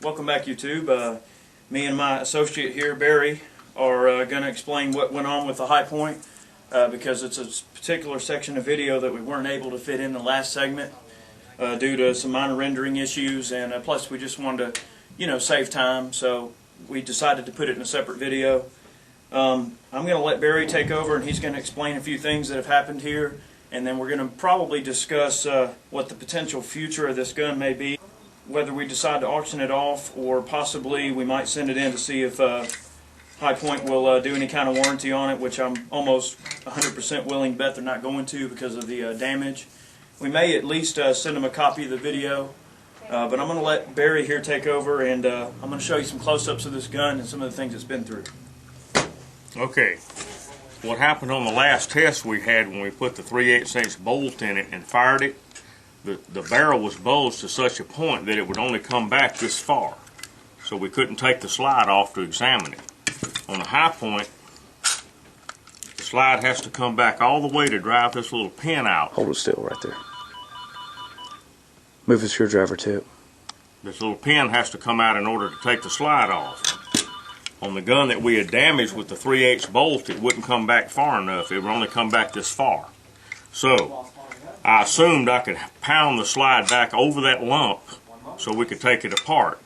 Welcome back, YouTube. Me and my associate here, Barry, are going to explain what went on with the High Point because it's a particular section of video that we weren't able to fit in the last segment due to some minor rendering issues, and plus we just wanted to, save time, so we decided to put it in a separate video. I'm going to let Barry take over, and he's going to explain a few things that have happened here, and then we're going to probably discuss what the potential future of this gun may be, whether we decide to auction it off, or possibly we might send it in to see if High Point will do any kind of warranty on it, which I'm almost 100% willing to bet they're not going to because of the damage. We may at least send them a copy of the video, but I'm going to let Barry here take over, and I'm going to show you some close-ups of this gun and some of the things it's been through. Okay, what happened on the last test we had when we put the 3/8" bolt in it and fired it, the barrel was bulged to such a point that it would only come back this far. So we couldn't take the slide off to examine it. On the High Point, the slide has to come back all the way to drive this little pin out. Hold it still right there. Move the screwdriver to it. This little pin has to come out in order to take the slide off. On the gun that we had damaged with the 3/8 bolt, it wouldn't come back far enough. It would only come back this far. So I assumed I could pound the slide back over that lump so we could take it apart.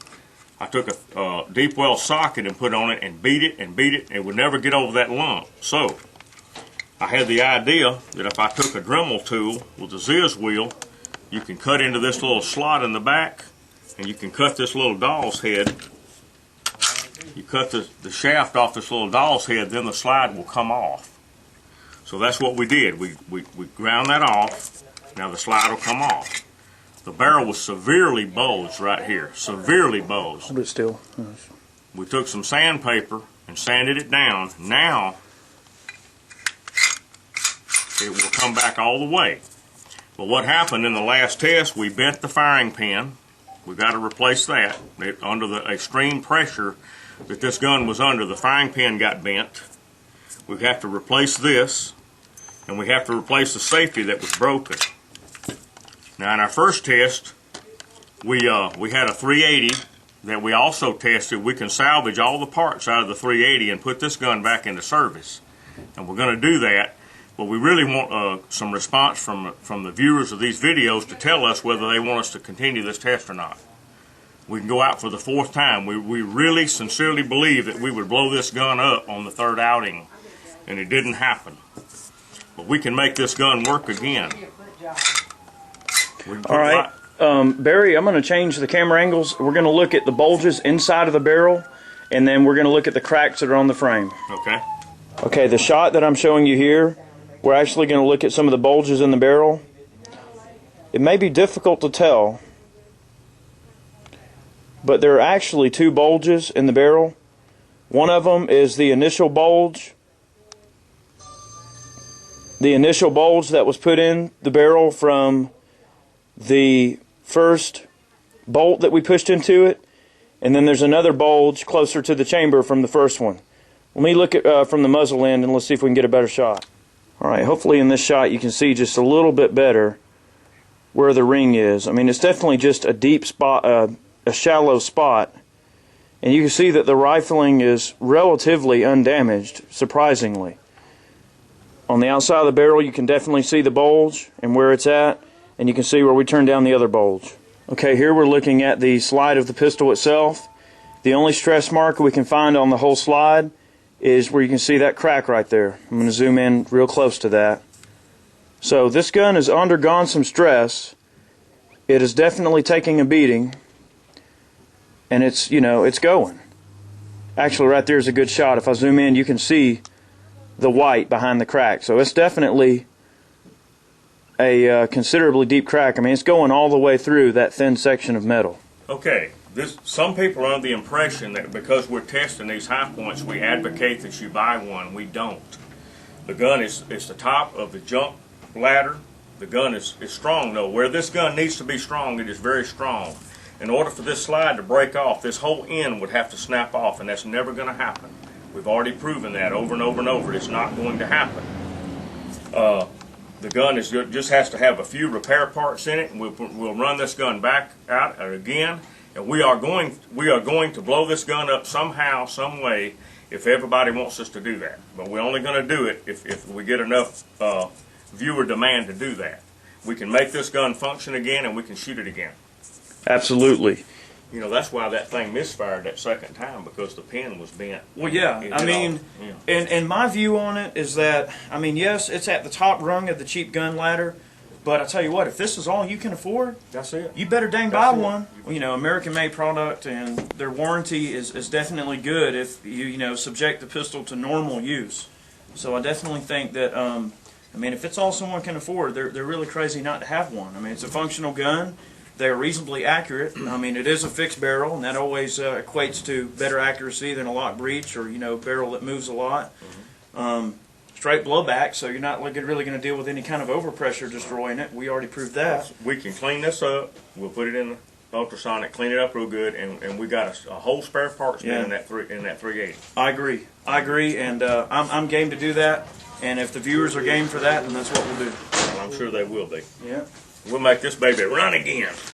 I took a deep well socket and put on it and beat it, and it would never get over that lump. So I had the idea that if I took a Dremel tool with a Ziz wheel, you can cut into this little slot in the back, and you can cut this little doll's head. You cut the shaft off this little doll's head, then the slide will come off. So that's what we did. We ground that off. Now the slide will come off. The barrel was severely bulged right here. Severely bulged. Hold it still. We took some sandpaper and sanded it down. Now it will come back all the way. But what happened in the last test, we bent the firing pin. We've got to replace that. Under the extreme pressure that this gun was under, the firing pin got bent. We have to replace this, and we have to replace the safety that was broken. Now in our first test, we had a 380 that we also tested. We can salvage all the parts out of the 380 and put this gun back into service. And we're going to do that, but we really want some response from the viewers of these videos to tell us whether they want us to continue this test or not. We can go out for the 4th time. We really sincerely believe that we would blow this gun up on the 3rd outing, and it didn't happen. But we can make this gun work again. All right, Barry, I'm going to change the camera angles. We're going to look at the bulges inside of the barrel, and then we're going to look at the cracks that are on the frame. Okay. Okay, the shot that I'm showing you here, we're actually going to look at some of the bulges in the barrel. It may be difficult to tell, but there are actually 2 bulges in the barrel. One of them is the initial bulge. The initial bulge that was put in the barrel from the first bolt that we pushed into it, and then there's another bulge closer to the chamber from the first one. Let me look at from the muzzle end, and let's see if we can get a better shot. Alright, hopefully in this shot you can see just a little bit better where the ring is. I mean, it's definitely just a deep spot, a shallow spot, and you can see that the rifling is relatively undamaged, surprisingly. On the outside of the barrel you can definitely see the bulge and where it's at, and you can see where we turned down the other bulge. Okay, here we're looking at the slide of the pistol itself. The only stress marker we can find on the whole slide is where you can see that crack right there. I'm going to zoom in real close to that. So this gun has undergone some stress. It is definitely taking a beating, and it's going. Actually, right there is a good shot. If I zoom in, you can see the white behind the crack. So it's definitely a considerably deep crack. I mean, it's going all the way through that thin section of metal. Okay, some people are under the impression that because we're testing these High Points, we advocate that you buy one. We don't. The gun is the top of the jump ladder. The gun is strong, though. Where this gun needs to be strong, it is very strong. In order for this slide to break off, this whole end would have to snap off, and that's never going to happen. We've already proven that over and over and over. It's not going to happen. The gun just has to have a few repair parts in it, and we'll run this gun back out again, And we are going to blow this gun up somehow, some way, if everybody wants us to do that. But we're only going to do it if we get enough viewer demand to do that. We can make this gun function again, and we can shoot it again. Absolutely. You know, that's why that thing misfired that second time, because the pin was bent. Well, yeah. I mean, and my view on it is that, I mean, yes, it's at the top rung of the cheap gun ladder, but I tell you what, if this is all you can afford, that's it. you better dang buy one. You know, American-made product, and their warranty is definitely good if you know subject the pistol to normal use. So I definitely think that, I mean, if it's all someone can afford, they're really crazy not to have one. I mean, it's a functional gun. They're reasonably accurate. I mean, it is a fixed barrel, and that always equates to better accuracy than a lock breech or, you know, barrel that moves a lot. Straight blowback, so you're not really going to deal with any kind of overpressure destroying it. We already proved that. We can clean this up. We'll put it in the ultrasonic, clean it up real good, and we got a whole spare parts bin in that 380. I agree, and I'm game to do that. And if the viewers are game for that, then that's what we'll do. Well, I'm sure they will be. Yeah. We'll make this baby run again.